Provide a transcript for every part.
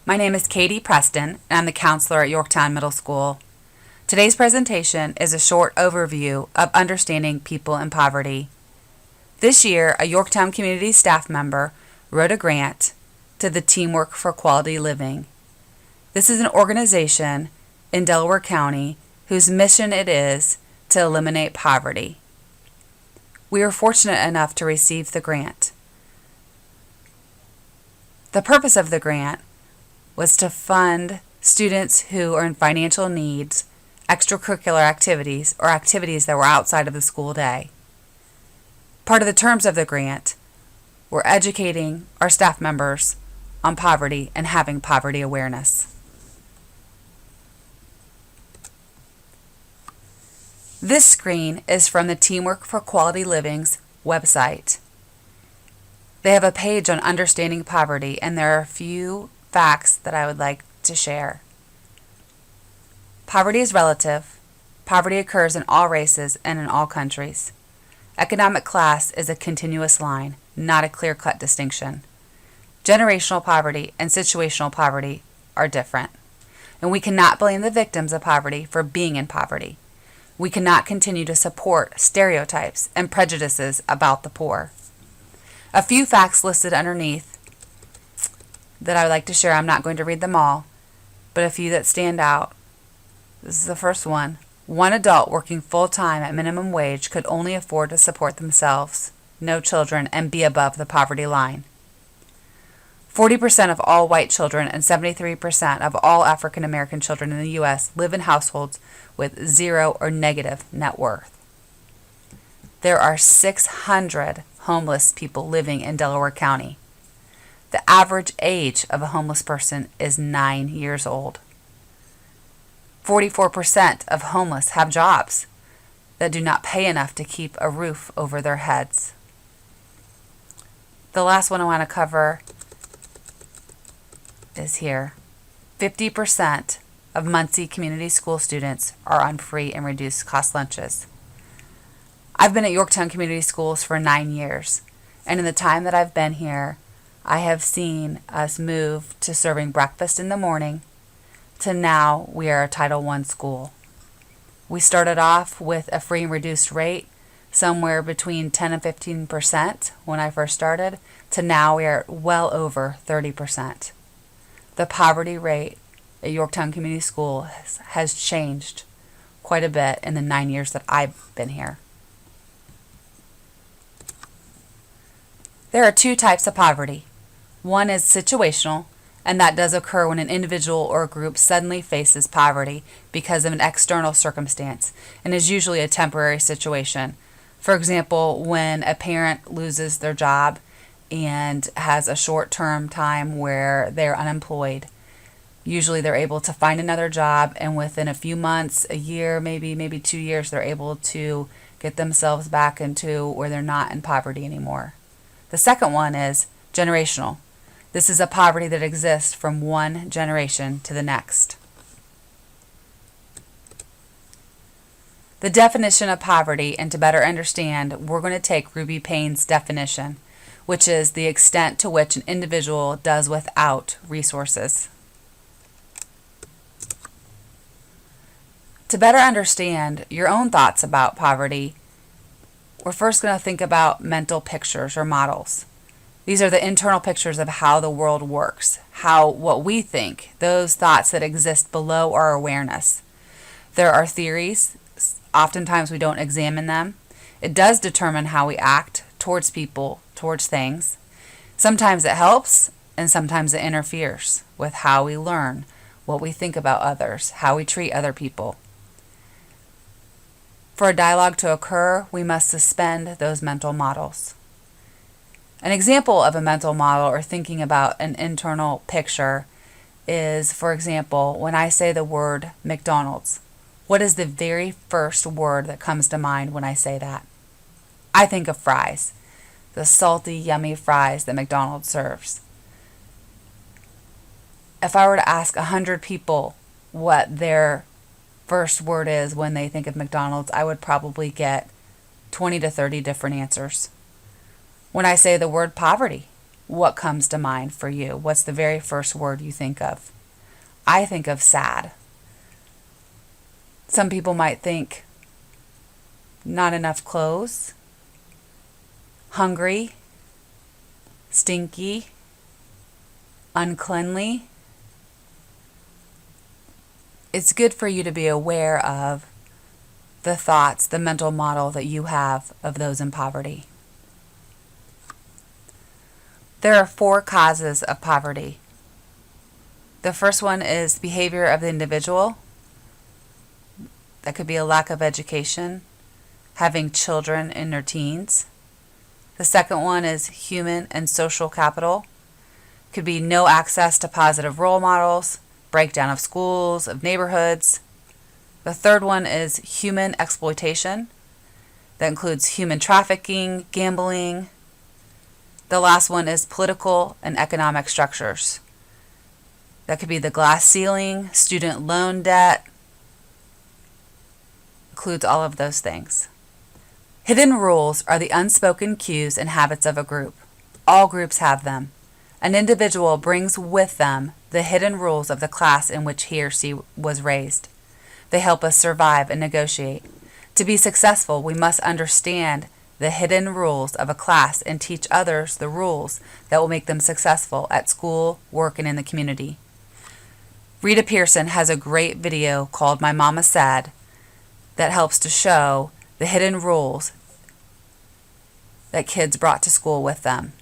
My name is Katie Preston, and I'm the counselor at Yorktown Middle School. Today's presentation is a short overview of understanding people in poverty. This year, a Yorktown community staff member wrote a grant to the Teamwork for Quality Living. This is an organization in Delaware County whose mission it is to eliminate poverty. We were fortunate enough to receive the grant. The purpose of the grant was to fund students who are in financial needs, extracurricular activities, or activities that were outside of the school day. Part of the terms of the grant were educating our staff members on poverty and having poverty awareness. This screen is from the Teamwork for Quality Living's website. They have a page on understanding poverty, and there are a few facts that I would like to share. Poverty is relative. Poverty occurs in all races and in all countries. Economic class is a continuous line, not a clear-cut distinction. Generational poverty and situational poverty are different, and we cannot blame the victims of poverty for being in poverty. We cannot continue to support stereotypes and prejudices about the poor. A few facts listed underneath that I would like to share. I'm not going to read them all, but a few that stand out. This is the first one. One adult working full-time at minimum wage could only afford to support themselves, no children, and be above the poverty line. 40% of all white children and 73% of all African American children in the U.S. live in households with zero or negative net worth. There are 600 homeless people living in Delaware County. The average age of a homeless person is 9 years old. 44% of homeless have jobs that do not pay enough to keep a roof over their heads. The last one I want to cover is here. 50% of Muncie Community School students are on free and reduced cost lunches. I've been at Yorktown Community Schools for 9 years, and in the time that I've been here, I have seen us move to serving breakfast in the morning to now we are a Title I school. We started off with a free and reduced rate somewhere between 10 and 15% when I first started, to now we are well over 30%. The poverty rate at Yorktown Community School has changed quite a bit in the 9 years that I've been here. There are two types of poverty. One is situational, and that does occur when an individual or a group suddenly faces poverty because of an external circumstance, and is usually a temporary situation. For example, when a parent loses their job and has a short-term time where they're unemployed, usually they're able to find another job, and within a few months, a year, maybe 2 years, they're able to get themselves back into where they're not in poverty anymore. The second one is generational. This is a poverty that exists from one generation to the next. The definition of poverty, and to better understand, we're going to take Ruby Payne's definition, which is the extent to which an individual does without resources. To better understand your own thoughts about poverty, we're first going to think about mental pictures or models. These are the internal pictures of how the world works, what we think, those thoughts that exist below our awareness. There are theories. Oftentimes we don't examine them. It does determine how we act towards people, towards things. Sometimes it helps, and sometimes it interferes with how we learn, what we think about others, how we treat other people. For a dialogue to occur, we must suspend those mental models. An example of a mental model or thinking about an internal picture is, for example, when I say the word McDonald's, what is the very first word that comes to mind when I say that? I think of fries, the salty, yummy fries that McDonald's serves. If I were to ask 100 people what their first word is when they think of McDonald's, I would probably get 20 to 30 different answers. When I say the word poverty, what comes to mind for you? What's the very first word you think of? I think of sad. Some people might think not enough clothes, hungry, stinky, uncleanly. It's good for you to be aware of the thoughts, the mental model that you have of those in poverty. There are 4 causes of poverty. The first one is behavior of the individual. That could be a lack of education, having children in their teens. The second one is human and social capital. Could be no access to positive role models, breakdown of schools, of neighborhoods. The third one is human exploitation. That includes human trafficking, gambling. The last one is political and economic structures. That could be the glass ceiling, student loan debt. Includes all of those things. Hidden rules are the unspoken cues and habits of a group. All groups have them. An individual brings with them the hidden rules of the class in which he or she was raised. They help us survive and negotiate. To be successful, we must understand the hidden rules of a class and teach others the rules that will make them successful at school, work, and in the community. Rita Pearson has a great video called My Mama Said that helps to show the hidden rules that kids brought to school with them.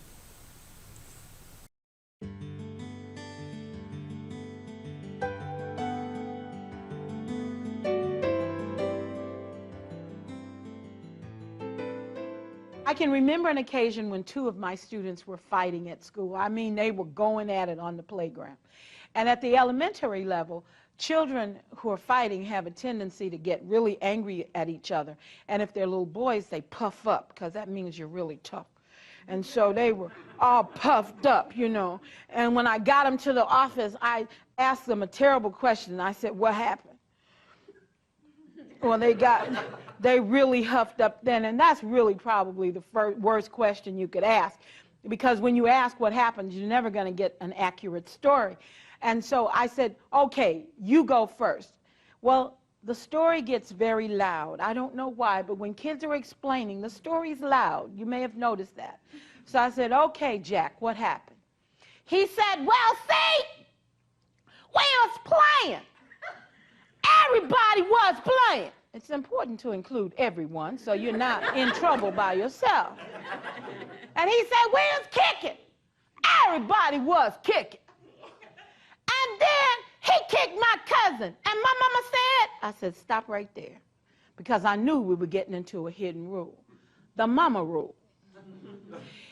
I can remember an occasion when 2 of my students were fighting at school. I mean, they were going at it on the playground. And at the elementary level, children who are fighting have a tendency to get really angry at each other. And if they're little boys, they puff up, because that means you're really tough. And so they were all puffed up, you know. And when I got them to the office, I asked them a terrible question. I said, "What happened?" Well, they really huffed up then, and that's really probably the worst question you could ask, because when you ask what happened, you're never going to get an accurate story. And so I said, "Okay, you go first." Well, the story gets very loud. I don't know why, but when kids are explaining, the story's loud. You may have noticed that. So I said, "Okay, Jack, what happened?" He said, "Well, see, we was playing. Everybody was playing." It's important to include everyone so you're not in trouble by yourself. And he said, "We was kicking. Everybody was kicking. And then he kicked my cousin. And my mama said," I said, "Stop right there." Because I knew we were getting into a hidden rule. The mama rule.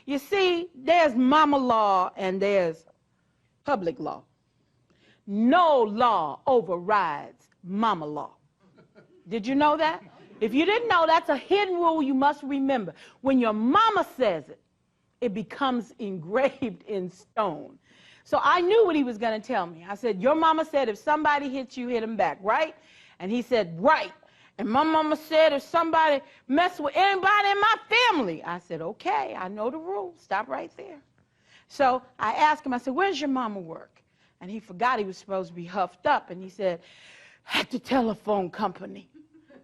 You see, there's mama law and there's public law. No law overrides mama law. Did you know that? If you didn't know, that's a hidden rule you must remember. When your mama says it, it becomes engraved in stone. So I knew what he was going to tell me. I said, "Your mama said if somebody hits you, hit them back, right?" And he said, "Right. And my mama said if somebody messed with anybody in my family." I said, "Okay, I know the rules. Stop right there." So I asked him, I said, "Where's your mama work?" And he forgot he was supposed to be huffed up. And he said, "At the telephone company."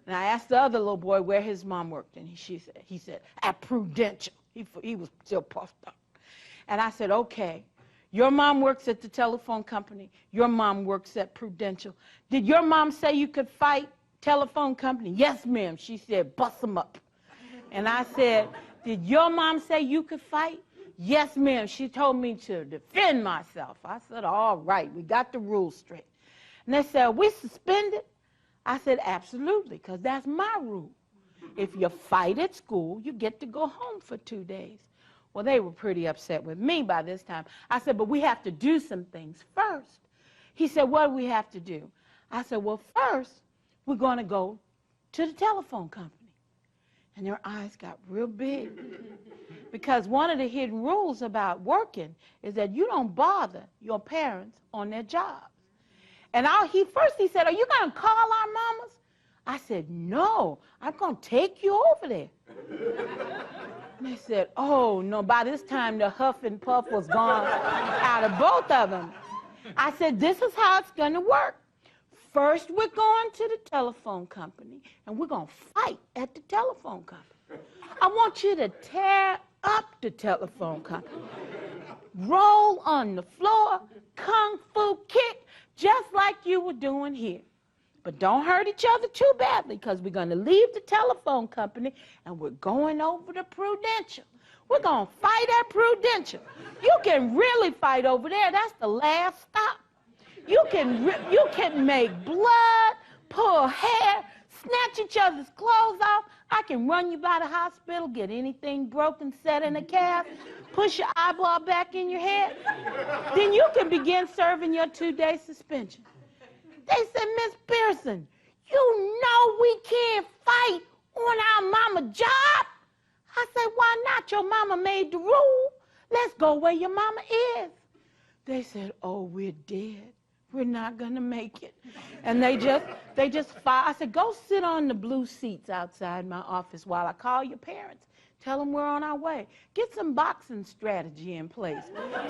And I asked the other little boy where his mom worked. And he said, "At Prudential." He was still puffed up. And I said, "Okay, your mom works at the telephone company. Your mom works at Prudential. Did your mom say you could fight telephone company?" "Yes, ma'am." She said, "Bust them up." And I said, "Did your mom say you could fight?" "Yes, ma'am. She told me to defend myself." I said, "All right, we got the rules straight." And they said, "Are we suspended?" I said, "Absolutely, because that's my rule. If you fight at school, you get to go home for 2 days." Well, they were pretty upset with me by this time. I said, "But we have to do some things first." He said, "What do we have to do?" I said, "Well, first, we're going to go to the telephone company." And their eyes got real big. Because one of the hidden rules about working is that you don't bother your parents on their jobs. And he said, "Are you going to call our mamas?" I said, "No, I'm going to take you over there." And they said, oh, no, by this time the huff and puff was gone out of both of them. I said, this is how it's going to work. First, we're going to the telephone company, and we're going to fight at the telephone company. I want you to tear up the telephone company. Roll on the floor, kung fu kick, just like you were doing here. But don't hurt each other too badly, because we're going to leave the telephone company and we're going over to Prudential. We're going to fight at Prudential. You can really fight over there. That's the last stop. You can make blood, pull hair, snatch each other's clothes off. I can run you by the hospital, get anything broken, set in a cast, push your eyeball back in your head. Then you can begin serving your 2-day suspension. They said, Miss Pearson, you know we can't fight on our mama job. I said, why not? Your mama made the rule. Let's go where your mama is. They said, oh, we're dead. We're not going to make it. And they just fired. I said, go sit on the blue seats outside my office while I call your parents. Tell them we're on our way. Get some boxing strategy in place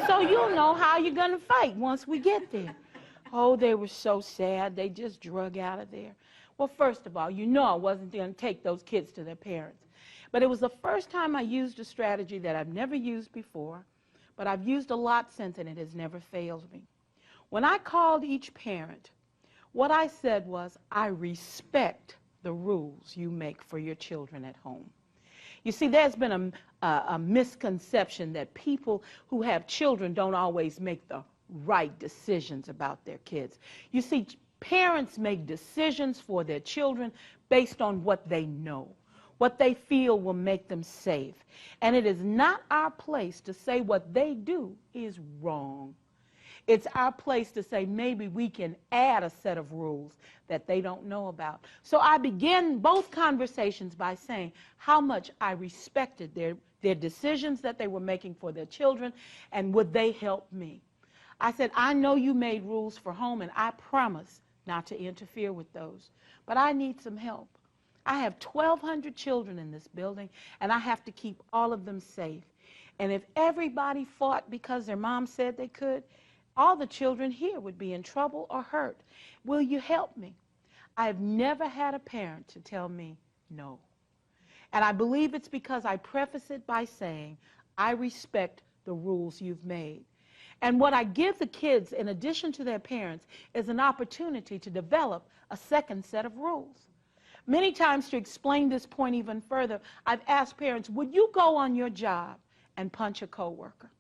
so you'll know how you're going to fight once we get there. Oh, they were so sad. They just drug out of there. Well, first of all, you know I wasn't going to take those kids to their parents. But it was the first time I used a strategy that I've never used before, but I've used a lot since, and it has never failed me. When I called each parent, what I said was, I respect the rules you make for your children at home. You see, there's been a misconception that people who have children don't always make the right decisions about their kids. You see, parents make decisions for their children based on what they know, what they feel will make them safe. And it is not our place to say what they do is wrong. It's our place to say maybe we can add a set of rules that they don't know about. So I began both conversations by saying how much I respected their decisions that they were making for their children, and would they help me. I said, I know you made rules for home, and I promise not to interfere with those, but I need some help. I have 1,200 children in this building, and I have to keep all of them safe. And if everybody fought because their mom said they could, all the children here would be in trouble or hurt. Will you help me? I've never had a parent to tell me no. And I believe it's because I preface it by saying, I respect the rules you've made. And what I give the kids, in addition to their parents, is an opportunity to develop a second set of rules. Many times, to explain this point even further, I've asked parents, would you go on your job and punch a coworker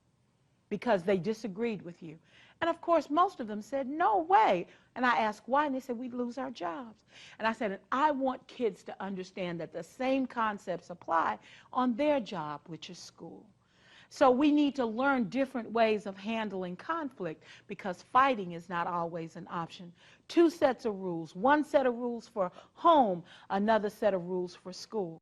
because they disagreed with you? And of course, most of them said, no way. And I asked why, and they said, we'd lose our jobs. And I said, and I want kids to understand that the same concepts apply on their job, which is school. So we need to learn different ways of handling conflict, because fighting is not always an option. 2 sets of rules, 1 set of rules for home, another set of rules for school.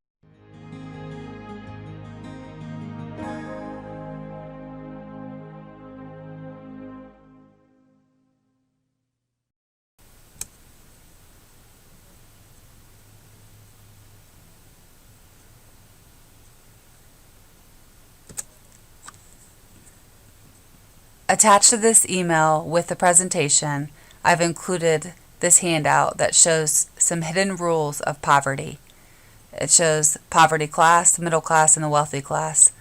Attached to this email with the presentation, I've included this handout that shows some hidden rules of poverty. It shows poverty class, the middle class, and the wealthy class.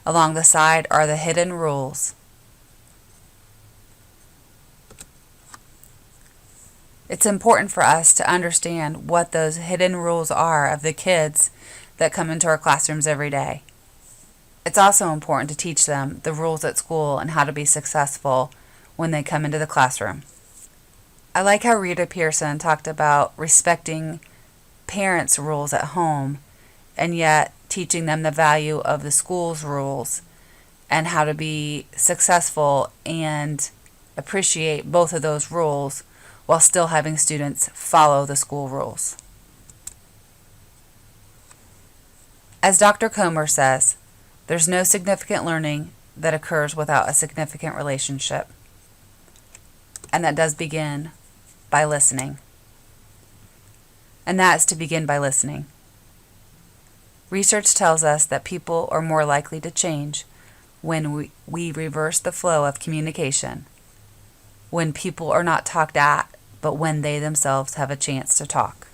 Along the side are the hidden rules. It's important for us to understand what those hidden rules are of the kids that come into our classrooms every day. It's also important to teach them the rules at school and how to be successful when they come into the classroom. I like how Rita Pearson talked about respecting parents' rules at home and yet teaching them the value of the school's rules and how to be successful and appreciate both of those rules while still having students follow the school rules. As Dr. Comer says, there's no significant learning that occurs without a significant relationship. And that does begin by listening. And that is to begin by listening. Research tells us that people are more likely to change when we reverse the flow of communication, when people are not talked at, but when they themselves have a chance to talk.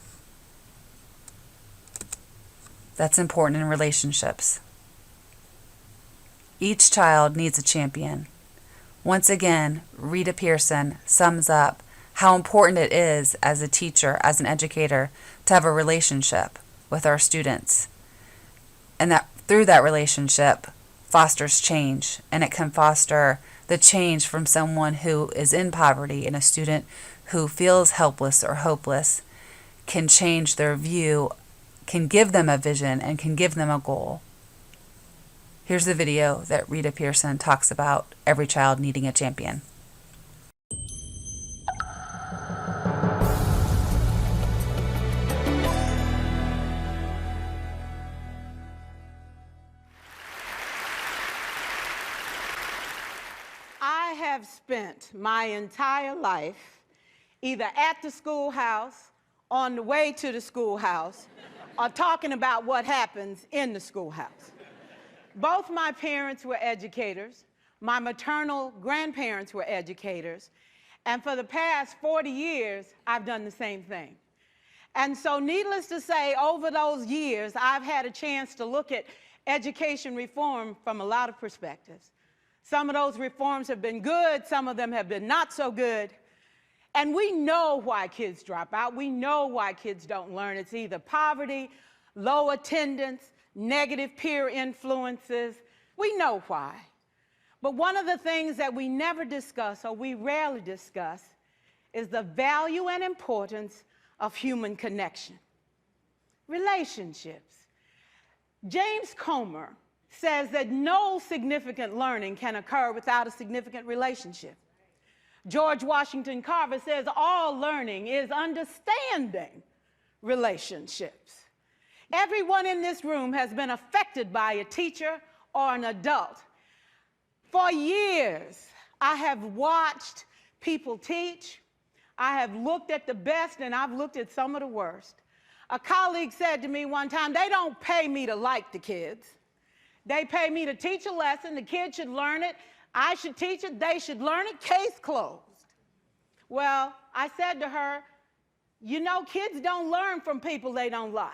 That's important in relationships. Each child needs a champion. Once again, Rita Pierson sums up how important it is as a teacher, as an educator, to have a relationship with our students. And that through that relationship fosters change, and it can foster the change from someone who is in poverty, and a student who feels helpless or hopeless can change their view, can give them a vision, and can give them a goal. Here's the video that Rita Pierson talks about every child needing a champion. I have spent my entire life either at the schoolhouse, on the way to the schoolhouse, or talking about what happens in the schoolhouse. Both my parents were educators. My maternal grandparents were educators. And for the past 40 years, I've done the same thing. And so needless to say, over those years, I've had a chance to look at education reform from a lot of perspectives. Some of those reforms have been good, some of them have been not so good. And we know why kids drop out. We know why kids don't learn. It's either poverty, low attendance, negative peer influences. We know why. But one of the things that we never discuss, or we rarely discuss, is the value and importance of human connection. Relationships. James Comer says that no significant learning can occur without a significant relationship. George Washington Carver says all learning is understanding relationships. Everyone in this room has been affected by a teacher or an adult. For years, I have watched people teach. I have looked at the best, and I've looked at some of the worst. A colleague said to me one time, they don't pay me to like the kids. They pay me to teach a lesson. The kids should learn it. I should teach it. They should learn it. Case closed. Well, I said to her, you know, kids don't learn from people they don't like.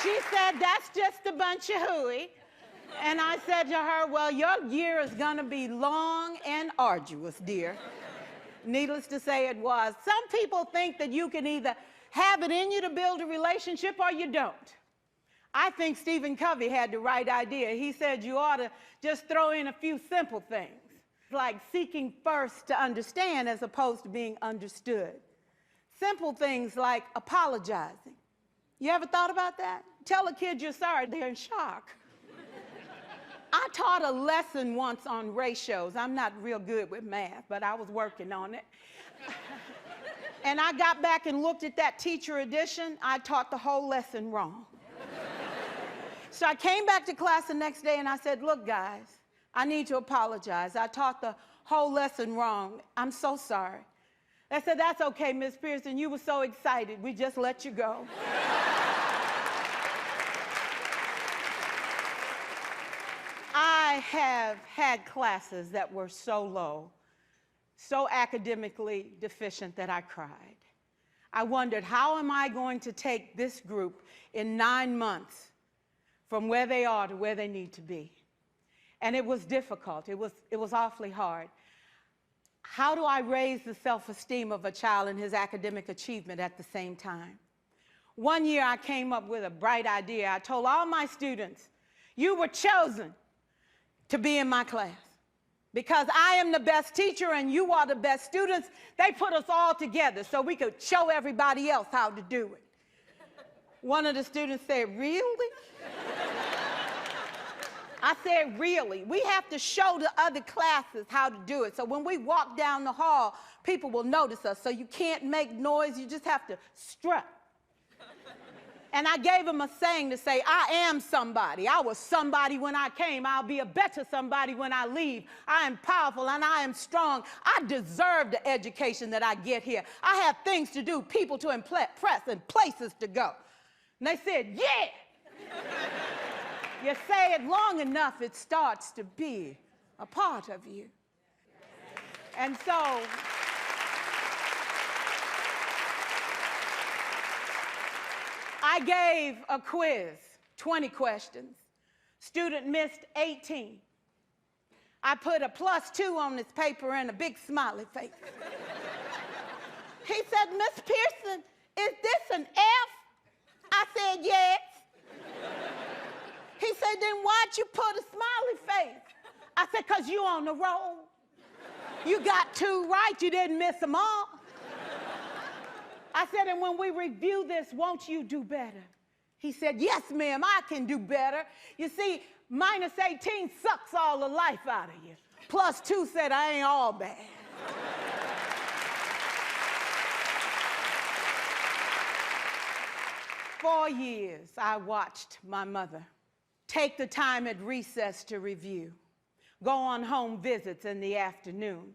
She said, that's just a bunch of hooey. And I said to her, well, your year is going to be long and arduous, dear. Needless to say, it was. Some people think that you can either have it in you to build a relationship or you don't. I think Stephen Covey had the right idea. He said you ought to just throw in a few simple things, like seeking first to understand as opposed to being understood. Simple things like apologizing. You ever thought about that? Tell a kid you're sorry, they're in shock. I taught a lesson once on ratios. I'm not real good with math, but I was working on it. And I got back and looked at that teacher edition. I taught the whole lesson wrong. So I came back to class the next day and I said, look, guys, I need to apologize. I taught the whole lesson wrong. I'm so sorry. They said, that's okay, Miss Pearson. You were so excited. We just let you go. I have had classes that were so low, so academically deficient that I cried. I wondered, how am I going to take this group in 9 months from where they are to where they need to be? And it was difficult. It was awfully hard. How do I raise the self-esteem of a child and his academic achievement at the same time? One year I came up with a bright idea. I told all my students, you were chosen to be in my class. Because I am the best teacher and you are the best students, they put us all together so we could show everybody else how to do it. One of the students said, really? I said, really? We have to show the other classes how to do it. So when we walk down the hall, people will notice us. So you can't make noise, you just have to strut. And I gave him a saying to say, I am somebody. I was somebody when I came. I'll be a better somebody when I leave. I am powerful and I am strong. I deserve the education that I get here. I have things to do, people to impress, and places to go. And they said, yeah. You say it long enough, it starts to be a part of you. And so I gave a quiz, 20 questions. Student missed 18. I put a +2 on this paper and a big smiley face. He said, Miss Pearson, is this an F? I said, yes. He said, then why'd you put a smiley face? I said, because you on the roll. You got 2 right, you didn't miss them all. I said, and when we review this, won't you do better? He said, yes, ma'am, I can do better. You see, -18 sucks all the life out of you. +2 said, I ain't all bad. 4 years, I watched my mother take the time at recess to review, go on home visits in the afternoon,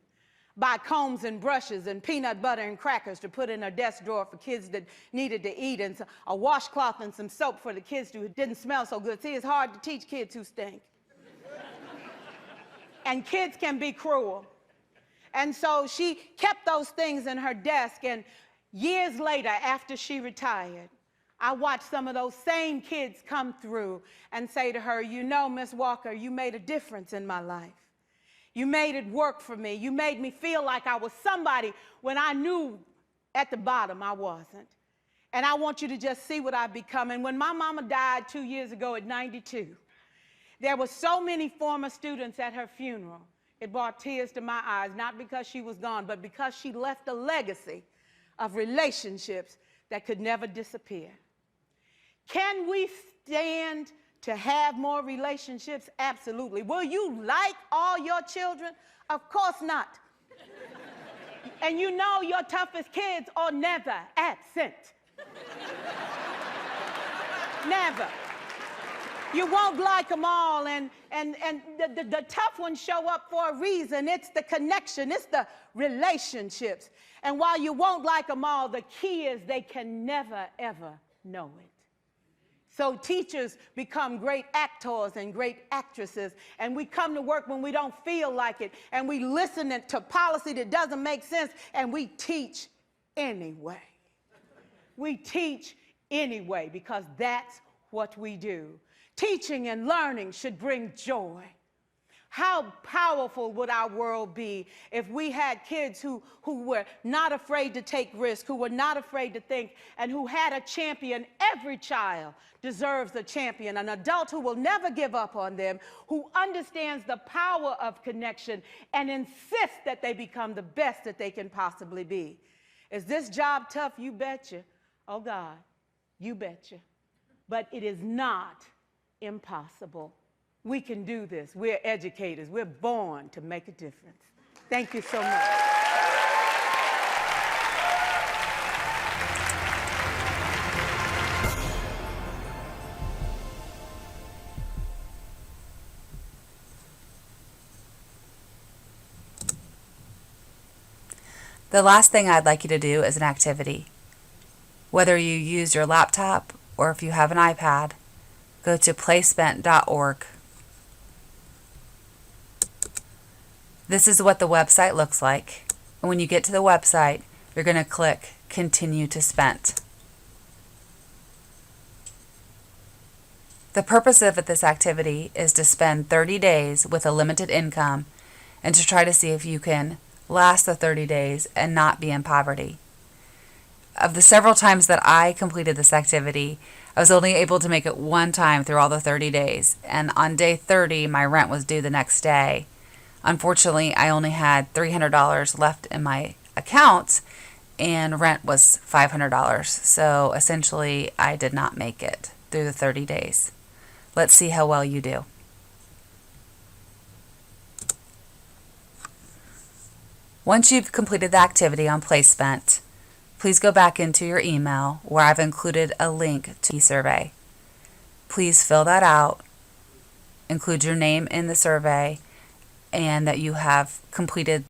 buy combs and brushes and peanut butter and crackers to put in her desk drawer for kids that needed to eat, and a washcloth and some soap for the kids who didn't smell so good. See, it's hard to teach kids who stink. And kids can be cruel. And so she kept those things in her desk, and years later, after she retired, I watched some of those same kids come through and say to her, you know, Miss Walker, you made a difference in my life. You made it work for me. You made me feel like I was somebody when I knew at the bottom I wasn't. And I want you to just see what I've become. And when my mama died 2 years ago at 92, there were so many former students at her funeral. It brought tears to my eyes, not because she was gone, but because she left a legacy of relationships that could never disappear. Can we stand to have more relationships? Absolutely. Will you like all your children? Of course not. And you know your toughest kids are never absent. Never. You won't like them all, and the tough ones show up for a reason. It's the connection, it's the relationships. And while you won't like them all, the key is they can never, ever know it. So teachers become great actors and great actresses, and we come to work when we don't feel like it, and we listen to policy that doesn't make sense, and we teach anyway. We teach anyway because that's what we do. Teaching and learning should bring joy. How powerful would our world be if we had kids who were not afraid to take risks, who were not afraid to think, and who had a champion? Every child deserves a champion, an adult who will never give up on them, who understands the power of connection and insists that they become the best that they can possibly be. Is this job tough? You betcha. Oh, God, you betcha. But it is not impossible. We can do this. We're educators. We're born to make a difference. Thank you so much. The last thing I'd like you to do is an activity. Whether you use your laptop or if you have an iPad, go to placement.org. This is what the website looks like. And when you get to the website, you're going to click Continue to Spend. The purpose of this activity is to spend 30 days with a limited income and to try to see if you can last the 30 days and not be in poverty. Of the several times that I completed this activity, I was only able to make it one time through all the 30 days. And on day 30, my rent was due the next day. Unfortunately, I only had $300 left in my account and rent was $500. So essentially, I did not make it through the 30 days. Let's see how well you do. Once you've completed the activity on placement, please go back into your email where I've included a link to the survey. Please fill that out, include your name in the survey, and that you have completed